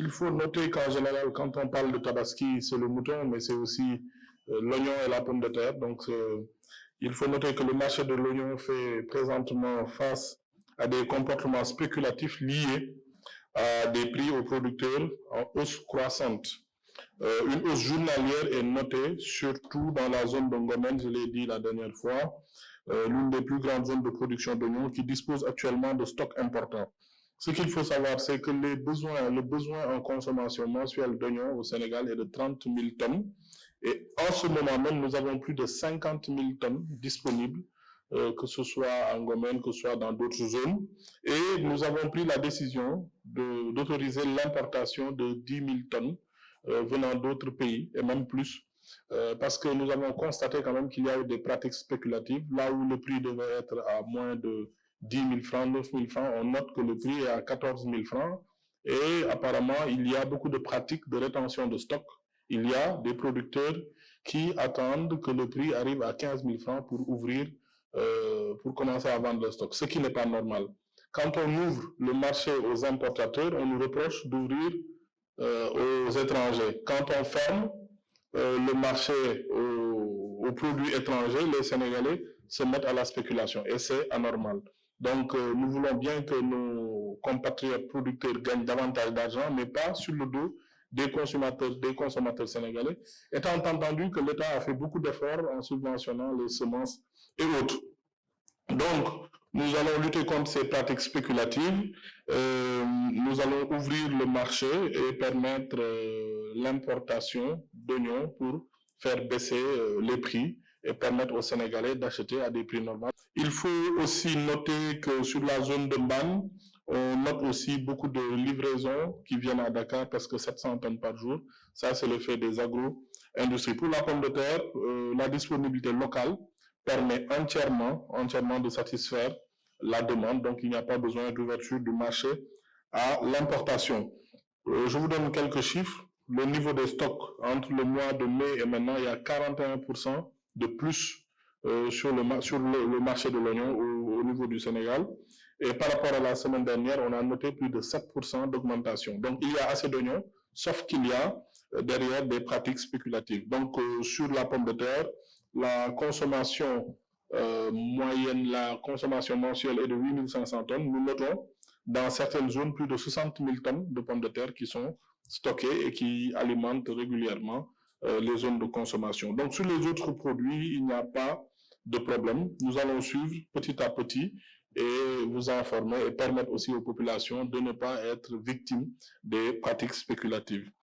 Il faut noter qu'en général, quand on parle de Tabaski, c'est le mouton, mais c'est aussi l'oignon et la pomme de terre. Donc, il faut noter que le marché de l'oignon fait présentement face à des comportements spéculatifs liés à des prix aux producteurs en hausse croissante. Une hausse journalière est notée, surtout dans la zone de Ngomen, je l'ai dit la dernière fois, l'une des plus grandes zones de production d'oignons qui dispose actuellement de stocks importants. Ce qu'il faut savoir, c'est que le besoin en consommation mensuelle d'oignons au Sénégal est de 30 000 tonnes. Et en ce moment même, nous avons plus de 50 000 tonnes disponibles, que ce soit en Ngomen, que ce soit dans d'autres zones. Et nous avons pris la décision d'autoriser l'importation de 10 000 tonnes venant d'autres pays, et même plus, parce que nous avons constaté quand même qu'il y a eu des pratiques spéculatives. Là où le prix devait être à moins de 10 000 francs, 9 000 francs, on note que le prix est à 14 000 francs. Et apparemment, il y a beaucoup de pratiques de rétention de stock. Il y a des producteurs qui attendent que le prix arrive à 15 000 francs pour ouvrir, pour commencer à vendre le stock, ce qui n'est pas normal. Quand on ouvre le marché aux importateurs, on nous reproche d'ouvrir aux étrangers. Quand on ferme le marché aux produits étrangers, les Sénégalais se mettent à la spéculation et c'est anormal. Donc, nous voulons bien que nos compatriotes producteurs gagnent davantage d'argent, mais pas sur le dos des consommateurs sénégalais, étant entendu que l'État a fait beaucoup d'efforts en subventionnant les semences et autres. Donc, nous allons lutter contre ces pratiques spéculatives. Nous allons ouvrir le marché et permettre l'importation d'oignons pour faire baisser les prix et permettre aux Sénégalais d'acheter à des prix normaux. Il faut aussi noter que sur la zone de Mbane, on note aussi beaucoup de livraisons qui viennent à Dakar, parce que 700 tonnes par jour. Ça, c'est le fait des agro-industries. Pour la pomme de terre, la disponibilité locale permet entièrement de satisfaire la demande. Donc, il n'y a pas besoin d'ouverture du marché à l'importation. Je vous donne quelques chiffres. Le niveau des stocks entre le mois de mai et maintenant, il y a 41% de plus sur le marché de l'oignon au niveau du Sénégal. Et par rapport à la semaine dernière, on a noté plus de 7% d'augmentation. Donc, il y a assez d'oignons, sauf qu'il y a derrière des pratiques spéculatives. Donc, sur la pomme de terre, la consommation moyenne, la consommation mensuelle est de 8 500 tonnes. Nous notons dans certaines zones plus de 60 000 tonnes de pommes de terre qui sont stockées et qui alimentent régulièrement les zones de consommation. Donc, sur les autres produits, il n'y a pas de problème. Nous allons suivre petit à petit et vous informer et permettre aussi aux populations de ne pas être victimes des pratiques spéculatives.